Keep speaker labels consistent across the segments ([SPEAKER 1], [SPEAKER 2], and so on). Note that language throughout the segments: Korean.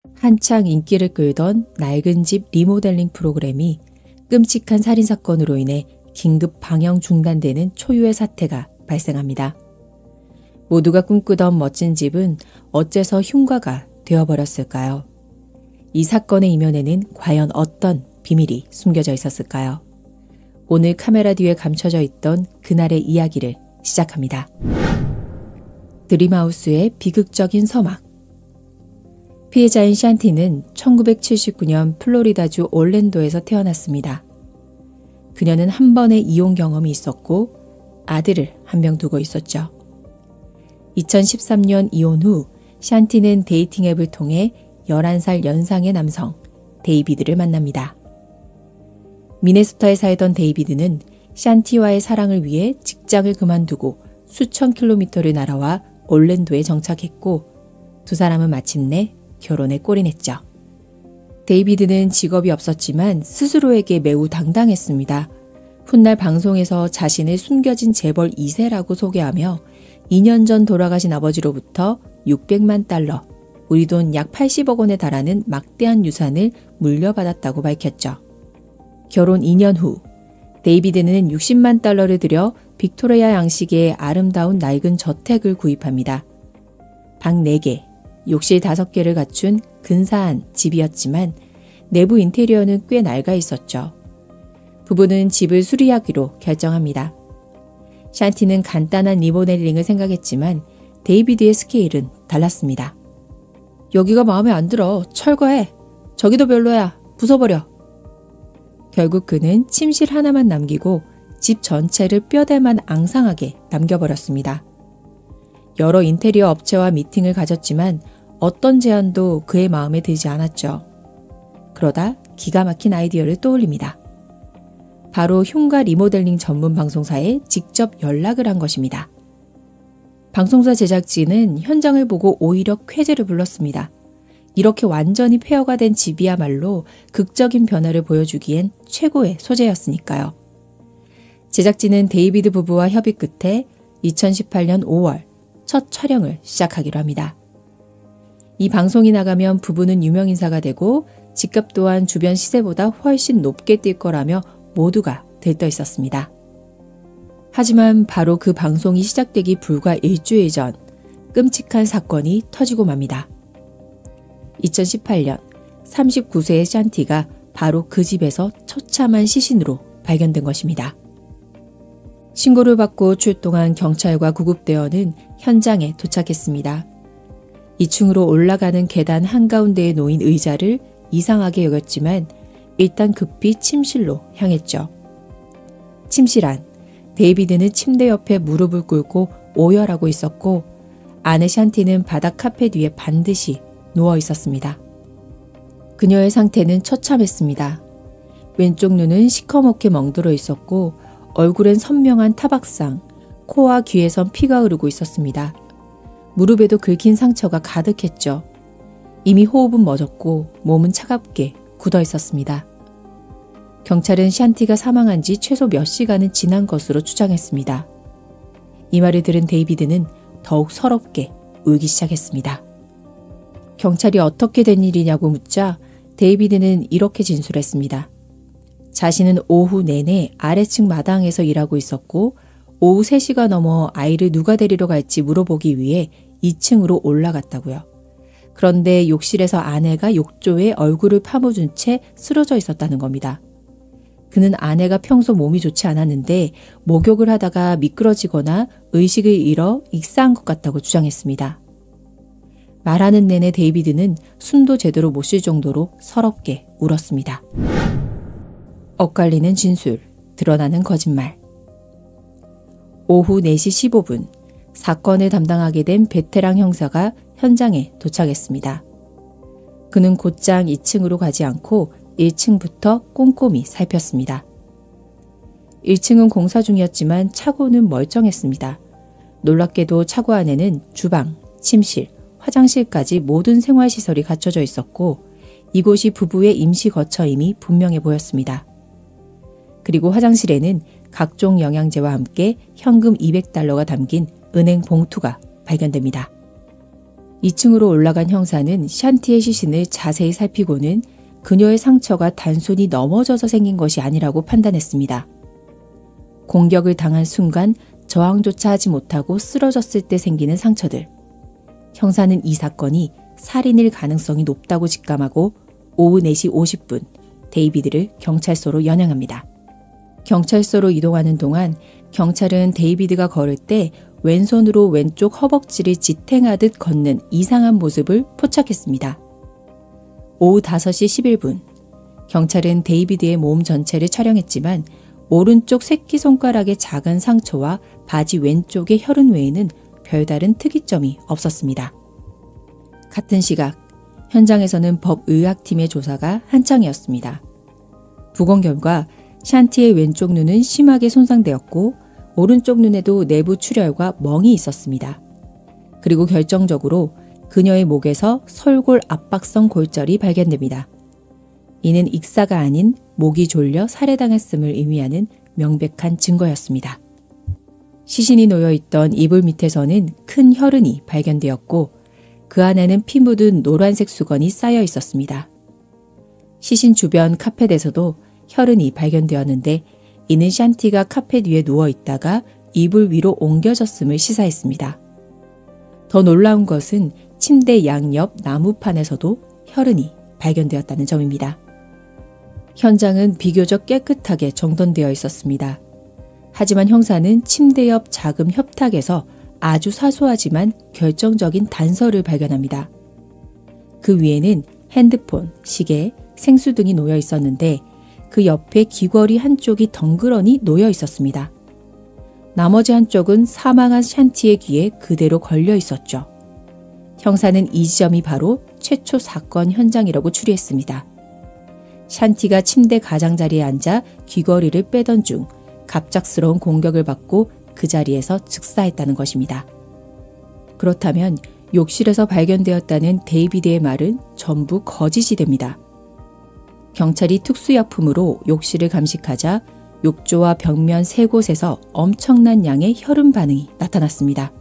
[SPEAKER 1] 한창 인기를 끌던 낡은 집 리모델링 프로그램이 끔찍한 살인사건으로 인해 긴급 방영 중단되는 초유의 사태가 발생합니다. 모두가 꿈꾸던 멋진 집은 어째서 흉가가 되어버렸을까요? 이 사건의 이면에는 과연 어떤 비밀이 숨겨져 있었을까요? 오늘 카메라 뒤에 감춰져 있던 그날의 이야기를 시작합니다. 드림하우스의 비극적인 서막. 피해자인 샨티는 1979년 플로리다주 올랜도에서 태어났습니다. 그녀는 한 번의 이혼 경험이 있었고 아들을 한 명 두고 있었죠. 2013년 이혼 후 샨티는 데이팅 앱을 통해 11살 연상의 남성 데이비드를 만납니다. 미네소타에 살던 데이비드는 샨티와의 사랑을 위해 직장을 그만두고 수천 킬로미터를 날아와 올랜도에 정착했고 두 사람은 마침내 결혼에 골인했죠. 데이비드는 직업이 없었지만 스스로에게 매우 당당했습니다. 훗날 방송에서 자신을 숨겨진 재벌 2세라고 소개하며 2년 전 돌아가신 아버지로부터 600만 달러, 우리 돈 약 80억 원에 달하는 막대한 유산을 물려받았다고 밝혔죠. 결혼 2년 후 데이비드는 60만 달러를 들여 빅토리아 양식의 아름다운 낡은 저택을 구입합니다. 방 4개, 욕실 5개를 갖춘 근사한 집이었지만 내부 인테리어는 꽤 낡아 있었죠. 부부는 집을 수리하기로 결정합니다. 샨티는 간단한 리모델링을 생각했지만 데이비드의 스케일은 달랐습니다. 여기가 마음에 안 들어. 철거해. 저기도 별로야. 부숴버려. 결국 그는 침실 하나만 남기고 집 전체를 뼈대만 앙상하게 남겨버렸습니다. 여러 인테리어 업체와 미팅을 가졌지만 어떤 제안도 그의 마음에 들지 않았죠. 그러다 기가 막힌 아이디어를 떠올립니다. 바로 흉가 리모델링 전문 방송사에 직접 연락을 한 것입니다. 방송사 제작진은 현장을 보고 오히려 쾌재를 불렀습니다. 이렇게 완전히 폐허가 된 집이야말로 극적인 변화를 보여주기엔 최고의 소재였으니까요. 제작진은 데이비드 부부와 협의 끝에 2018년 5월 첫 촬영을 시작하기로 합니다. 이 방송이 나가면 부부는 유명인사가 되고 집값 또한 주변 시세보다 훨씬 높게 뛸 거라며 모두가 들떠 있었습니다. 하지만 바로 그 방송이 시작되기 불과 일주일 전 끔찍한 사건이 터지고 맙니다. 2018년 39세의 샨티가 바로 그 집에서 처참한 시신으로 발견된 것입니다. 신고를 받고 출동한 경찰과 구급대원은 현장에 도착했습니다. 2층으로 올라가는 계단 한가운데에 놓인 의자를 이상하게 여겼지만 일단 급히 침실로 향했죠. 침실 안, 데이비드는 침대 옆에 무릎을 꿇고 오열하고 있었고 아내 샨티는 바닥 카펫 위에 반드시 누워 있었습니다. 그녀의 상태는 처참했습니다. 왼쪽 눈은 시커멓게 멍들어 있었고 얼굴엔 선명한 타박상, 코와 귀에선 피가 흐르고 있었습니다. 무릎에도 긁힌 상처가 가득했죠. 이미 호흡은 멎었고 몸은 차갑게 굳어 있었습니다. 경찰은 샨티가 사망한 지 최소 몇 시간은 지난 것으로 추정했습니다. 이 말을 들은 데이비드는 더욱 서럽게 울기 시작했습니다. 경찰이 어떻게 된 일이냐고 묻자 데이비드는 이렇게 진술했습니다. 자신은 오후 내내 아래층 마당에서 일하고 있었고 오후 3시가 넘어 아이를 누가 데리러 갈지 물어보기 위해 2층으로 올라갔다고요. 그런데 욕실에서 아내가 욕조에 얼굴을 파묻은 채 쓰러져 있었다는 겁니다. 그는 아내가 평소 몸이 좋지 않았는데 목욕을 하다가 미끄러지거나 의식을 잃어 익사한 것 같다고 주장했습니다. 말하는 내내 데이비드는 숨도 제대로 못 쉴 정도로 서럽게 울었습니다. 엇갈리는 진술, 드러나는 거짓말. 오후 4시 15분, 사건을 담당하게 된 베테랑 형사가 현장에 도착했습니다. 그는 곧장 2층으로 가지 않고 1층부터 꼼꼼히 살폈습니다. 1층은 공사 중이었지만 차고는 멀쩡했습니다. 놀랍게도 차고 안에는 주방, 침실, 화장실까지 모든 생활시설이 갖춰져 있었고 이곳이 부부의 임시 거처임이 분명해 보였습니다. 그리고 화장실에는 각종 영양제와 함께 현금 200달러가 담긴 은행 봉투가 발견됩니다. 2층으로 올라간 형사는 샨티의 시신을 자세히 살피고는 그녀의 상처가 단순히 넘어져서 생긴 것이 아니라고 판단했습니다. 공격을 당한 순간 저항조차 하지 못하고 쓰러졌을 때 생기는 상처들. 형사는 이 사건이 살인일 가능성이 높다고 직감하고 오후 4시 50분 데이비드를 경찰서로 연행합니다. 경찰서로 이동하는 동안 경찰은 데이비드가 걸을 때 왼손으로 왼쪽 허벅지를 지탱하듯 걷는 이상한 모습을 포착했습니다. 오후 5시 11분 경찰은 데이비드의 몸 전체를 촬영했지만 오른쪽 새끼손가락의 작은 상처와 바지 왼쪽의 혈흔 외에는 별다른 특이점이 없었습니다. 같은 시각 현장에서는 법의학팀의 조사가 한창이었습니다. 부검 결과 샨티의 왼쪽 눈은 심하게 손상되었고 오른쪽 눈에도 내부 출혈과 멍이 있었습니다. 그리고 결정적으로 그녀의 목에서 설골 압박성 골절이 발견됩니다. 이는 익사가 아닌 목이 졸려 살해당했음을 의미하는 명백한 증거였습니다. 시신이 놓여있던 이불 밑에서는 큰 혈흔이 발견되었고 그 안에는 피 묻은 노란색 수건이 쌓여 있었습니다. 시신 주변 카펫에서도 혈흔이 발견되었는데 이는 샨티가 카펫 위에 누워있다가 이불 위로 옮겨졌음을 시사했습니다. 더 놀라운 것은 침대 양옆 나무판에서도 혈흔이 발견되었다는 점입니다. 현장은 비교적 깨끗하게 정돈되어 있었습니다. 하지만 형사는 침대 옆 작은 협탁에서 아주 사소하지만 결정적인 단서를 발견합니다. 그 위에는 핸드폰, 시계, 생수 등이 놓여 있었는데 그 옆에 귀걸이 한쪽이 덩그러니 놓여 있었습니다. 나머지 한쪽은 사망한 샨티의 귀에 그대로 걸려 있었죠. 형사는 이 지점이 바로 최초 사건 현장이라고 추리했습니다. 샨티가 침대 가장자리에 앉아 귀걸이를 빼던 중 갑작스러운 공격을 받고 그 자리에서 즉사했다는 것입니다. 그렇다면 욕실에서 발견되었다는 데이비드의 말은 전부 거짓이 됩니다. 경찰이 특수약품으로 욕실을 감식하자 욕조와 벽면 3곳에서 엄청난 양의 혈흔 반응이 나타났습니다.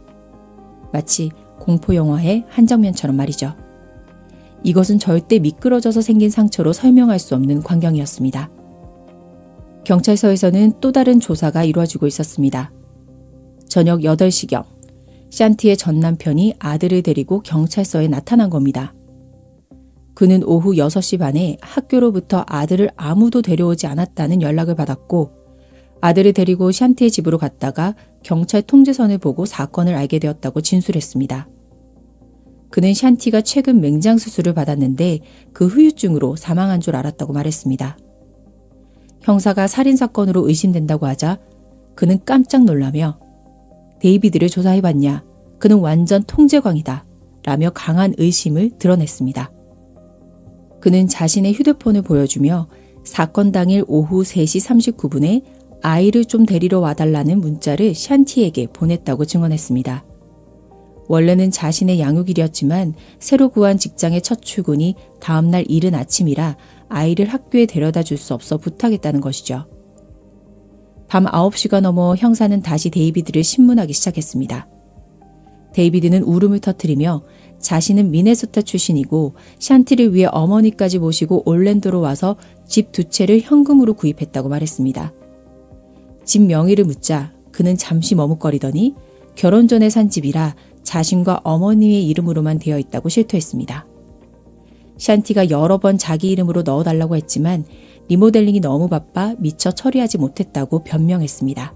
[SPEAKER 1] 마치 공포영화의 한 장면처럼 말이죠. 이것은 절대 미끄러져서 생긴 상처로 설명할 수 없는 광경이었습니다. 경찰서에서는 또 다른 조사가 이루어지고 있었습니다. 저녁 8시경 샨티의 전 남편이 아들을 데리고 경찰서에 나타난 겁니다. 그는 오후 6시 반에 학교로부터 아들을 아무도 데려오지 않았다는 연락을 받았고 아들을 데리고 샨티의 집으로 갔다가 경찰 통제선을 보고 사건을 알게 되었다고 진술했습니다. 그는 샨티가 최근 맹장 수술을 받았는데 그 후유증으로 사망한 줄 알았다고 말했습니다. 형사가 살인사건으로 의심된다고 하자 그는 깜짝 놀라며 데이비드를 조사해봤냐? 그는 완전 통제광이다. 라며 강한 의심을 드러냈습니다. 그는 자신의 휴대폰을 보여주며 사건 당일 오후 3시 39분에 아이를 좀 데리러 와달라는 문자를 샨티에게 보냈다고 증언했습니다. 원래는 자신의 양육일이었지만 새로 구한 직장의 첫 출근이 다음날 이른 아침이라 아이를 학교에 데려다 줄 수 없어 부탁했다는 것이죠. 밤 9시가 넘어 형사는 다시 데이비드를 신문하기 시작했습니다. 데이비드는 울음을 터뜨리며 자신은 미네소타 출신이고 샨티를 위해 어머니까지 모시고 올랜도로 와서 집 2채를 현금으로 구입했다고 말했습니다. 집 명의를 묻자 그는 잠시 머뭇거리더니 결혼 전에 산 집이라 자신과 어머니의 이름으로만 되어 있다고 실토했습니다. 샨티가 여러 번 자기 이름으로 넣어달라고 했지만 리모델링이 너무 바빠 미처 처리하지 못했다고 변명했습니다.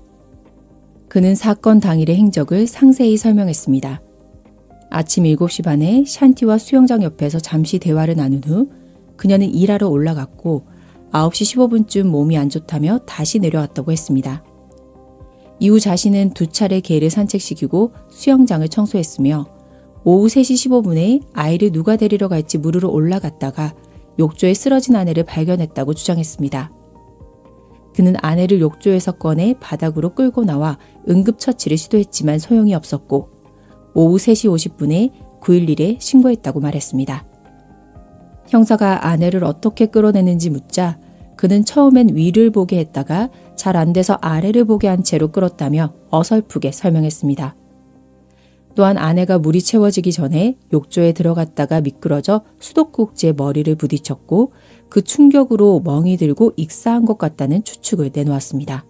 [SPEAKER 1] 그는 사건 당일의 행적을 상세히 설명했습니다. 아침 7시 반에 샨티와 수영장 옆에서 잠시 대화를 나눈 후 그녀는 일하러 올라갔고 9시 15분쯤 몸이 안 좋다며 다시 내려왔다고 했습니다. 이후 자신은 2차례 개를 산책시키고 수영장을 청소했으며 오후 3시 15분에 아이를 누가 데리러 갈지 물으러 올라갔다가 욕조에 쓰러진 아내를 발견했다고 주장했습니다. 그는 아내를 욕조에서 꺼내 바닥으로 끌고 나와 응급처치를 시도했지만 소용이 없었고 오후 3시 50분에 911에 신고했다고 말했습니다. 형사가 아내를 어떻게 끌어내는지 묻자 그는 처음엔 위를 보게 했다가 잘 안 돼서 아래를 보게 한 채로 끌었다며 어설프게 설명했습니다. 또한 아내가 물이 채워지기 전에 욕조에 들어갔다가 미끄러져 수도꼭지에 머리를 부딪혔고 그 충격으로 멍이 들고 익사한 것 같다는 추측을 내놓았습니다.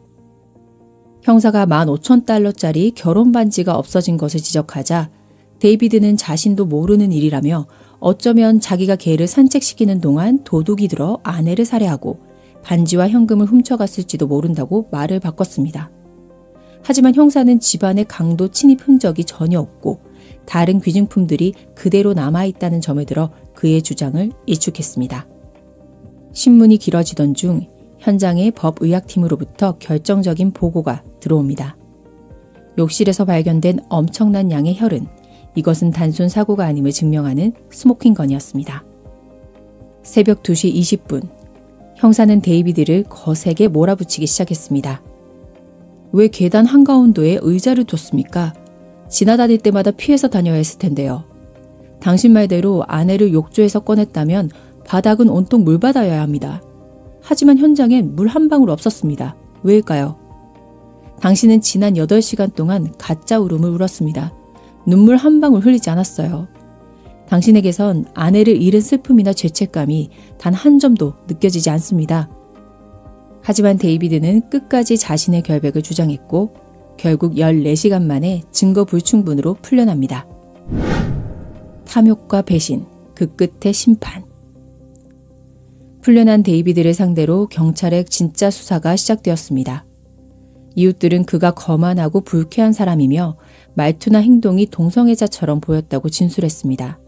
[SPEAKER 1] 형사가 15,000달러짜리 결혼 반지가 없어진 것을 지적하자 데이비드는 자신도 모르는 일이라며 어쩌면 자기가 개를 산책시키는 동안 도둑이 들어 아내를 살해하고 반지와 현금을 훔쳐갔을지도 모른다고 말을 바꿨습니다. 하지만 형사는 집안에 강도 침입 흔적이 전혀 없고 다른 귀중품들이 그대로 남아있다는 점을 들어 그의 주장을 일축했습니다. 신문이 길어지던 중 현장의 법의학팀으로부터 결정적인 보고가 들어옵니다. 욕실에서 발견된 엄청난 양의 혈흔, 이것은 단순 사고가 아님을 증명하는 스모킹건이었습니다. 새벽 2시 20분, 형사는 데이비드를 거세게 몰아붙이기 시작했습니다. 왜 계단 한가운데에 의자를 뒀습니까? 지나다닐 때마다 피해서 다녀야 했을 텐데요. 당신 말대로 아내를 욕조에서 꺼냈다면 바닥은 온통 물바다여야 합니다. 하지만 현장엔 물 한 방울 없었습니다. 왜일까요? 당신은 지난 8시간 동안 가짜 울음을 울었습니다. 눈물 한 방울 흘리지 않았어요. 당신에게선 아내를 잃은 슬픔이나 죄책감이 단 한 점도 느껴지지 않습니다. 하지만 데이비드는 끝까지 자신의 결백을 주장했고 결국 14시간 만에 증거 불충분으로 풀려납니다. 탐욕과 배신, 그 끝의 심판. 풀려난 데이비드를 상대로 경찰의 진짜 수사가 시작되었습니다. 이웃들은 그가 거만하고 불쾌한 사람이며 말투나 행동이 동성애자처럼 보였다고 진술했습니다.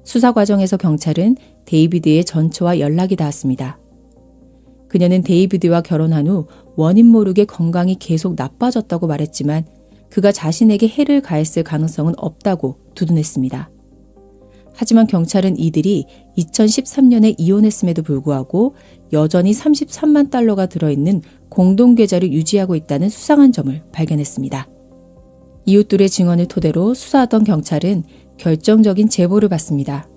[SPEAKER 1] 수사 과정에서 경찰은 데이비드의 전처와 연락이 닿았습니다. 그녀는 데이비드와 결혼한 후 원인 모르게 건강이 계속 나빠졌다고 말했지만 그가 자신에게 해를 가했을 가능성은 없다고 두둔했습니다. 하지만 경찰은 이들이 2013년에 이혼했음에도 불구하고 여전히 33만 달러가 들어있는 공동계좌를 유지하고 있다는 수상한 점을 발견했습니다. 이웃들의 증언을 토대로 수사하던 경찰은 결정적인 제보를 받습니다.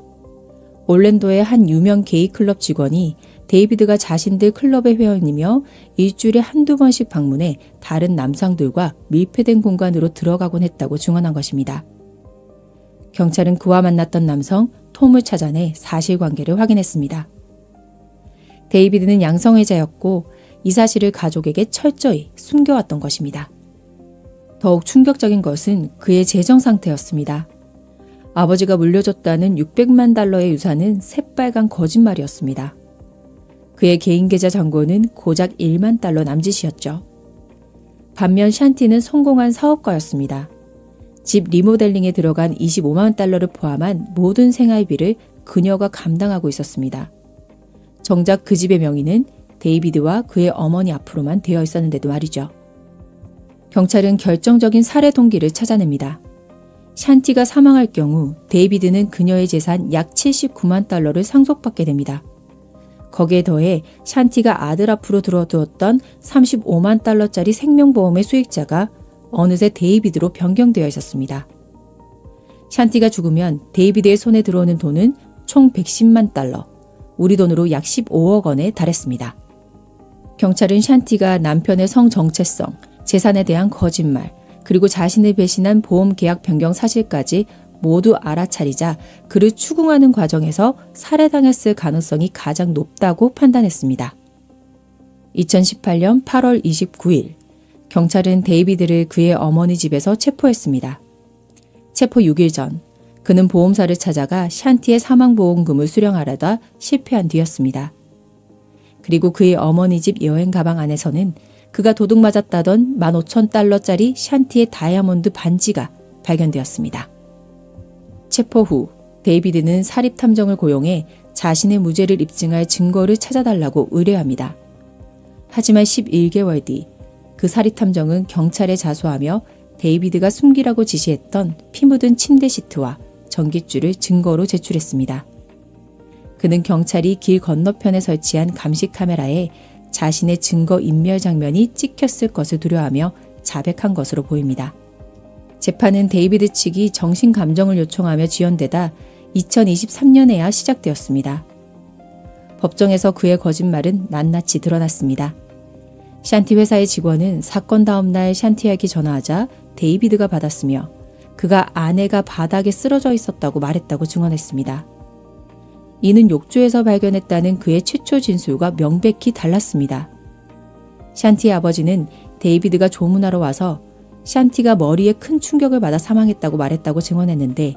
[SPEAKER 1] 올랜도의 한 유명 게이 클럽 직원이 데이비드가 자신들 클럽의 회원이며 일주일에 한두 번씩 방문해 다른 남성들과 밀폐된 공간으로 들어가곤 했다고 증언한 것입니다. 경찰은 그와 만났던 남성 톰을 찾아내 사실관계를 확인했습니다. 데이비드는 양성애자였고 이 사실을 가족에게 철저히 숨겨왔던 것입니다. 더욱 충격적인 것은 그의 재정 상태였습니다. 아버지가 물려줬다는 600만 달러의 유산은 새빨간 거짓말이었습니다. 그의 개인 계좌 잔고는 고작 1만 달러 남짓이었죠. 반면 샨티는 성공한 사업가였습니다. 집 리모델링에 들어간 25만 달러를 포함한 모든 생활비를 그녀가 감당하고 있었습니다. 정작 그 집의 명의는 데이비드와 그의 어머니 앞으로만 되어 있었는데도 말이죠. 경찰은 결정적인 살해 동기를 찾아냅니다. 샨티가 사망할 경우 데이비드는 그녀의 재산 약 79만 달러를 상속받게 됩니다. 거기에 더해 샨티가 아들 앞으로 들어두었던 35만 달러짜리 생명보험의 수익자가 어느새 데이비드로 변경되어 있었습니다. 샨티가 죽으면 데이비드의 손에 들어오는 돈은 총 110만 달러, 우리 돈으로 약 15억 원에 달했습니다. 경찰은 샨티가 남편의 성정체성, 재산에 대한 거짓말, 그리고 자신을 배신한 보험 계약 변경 사실까지 모두 알아차리자 그를 추궁하는 과정에서 살해당했을 가능성이 가장 높다고 판단했습니다. 2018년 8월 29일, 경찰은 데이비드를 그의 어머니 집에서 체포했습니다. 체포 6일 전, 그는 보험사를 찾아가 샨티의 사망보험금을 수령하려다 실패한 뒤였습니다. 그리고 그의 어머니 집 여행 가방 안에서는 그가 도둑 맞았다던 15,000달러짜리 샨티의 다이아몬드 반지가 발견되었습니다. 체포 후 데이비드는 사립탐정을 고용해 자신의 무죄를 입증할 증거를 찾아달라고 의뢰합니다. 하지만 11개월 뒤 그 사립탐정은 경찰에 자수하며 데이비드가 숨기라고 지시했던 피 묻은 침대 시트와 전깃줄을 증거로 제출했습니다. 그는 경찰이 길 건너편에 설치한 감시 카메라에 자신의 증거 인멸 장면이 찍혔을 것을 두려워하며 자백한 것으로 보입니다. 재판은 데이비드 측이 정신감정을 요청하며 지연되다 2023년에야 시작되었습니다. 법정에서 그의 거짓말은 낱낱이 드러났습니다. 샨티 회사의 직원은 사건 다음 날 샨티에게 전화하자 데이비드가 받았으며 그가 아내가 바닥에 쓰러져 있었다고 말했다고 증언했습니다. 이는 욕조에서 발견했다는 그의 최초 진술과 명백히 달랐습니다. 샨티의 아버지는 데이비드가 조문하러 와서 샨티가 머리에 큰 충격을 받아 사망했다고 말했다고 증언했는데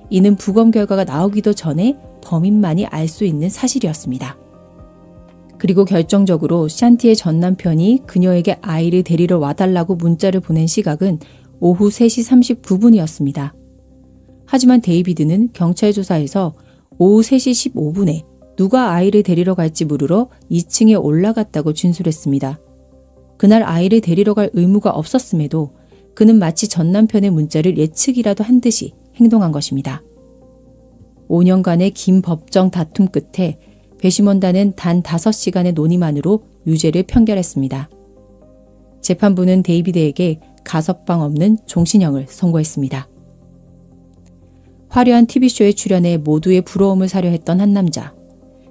[SPEAKER 1] 이는 부검 결과가 나오기도 전에 범인만이 알 수 있는 사실이었습니다. 그리고 결정적으로 샨티의 전 남편이 그녀에게 아이를 데리러 와달라고 문자를 보낸 시각은 오후 3시 39분이었습니다. 하지만 데이비드는 경찰 조사에서 오후 3시 15분에 누가 아이를 데리러 갈지 물으러 2층에 올라갔다고 진술했습니다. 그날 아이를 데리러 갈 의무가 없었음에도 그는 마치 전 남편의 문자를 예측이라도 한 듯이 행동한 것입니다. 5년간의 긴 법정 다툼 끝에 배심원단은 단 5시간의 논의만으로 유죄를 판결했습니다. 재판부는 데이비드에게 가석방 없는 종신형을 선고했습니다. 화려한 TV쇼에 출연해 모두의 부러움을 사려 했던 한 남자.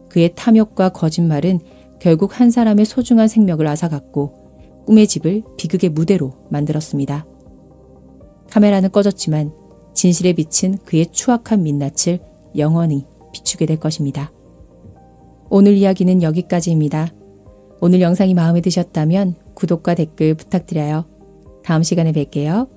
[SPEAKER 1] 그의 탐욕과 거짓말은 결국 한 사람의 소중한 생명을 앗아갔고 꿈의 집을 비극의 무대로 만들었습니다. 카메라는 꺼졌지만 진실에 비친 그의 추악한 민낯을 영원히 비추게 될 것입니다. 오늘 이야기는 여기까지입니다. 오늘 영상이 마음에 드셨다면 구독과 댓글 부탁드려요. 다음 시간에 뵐게요.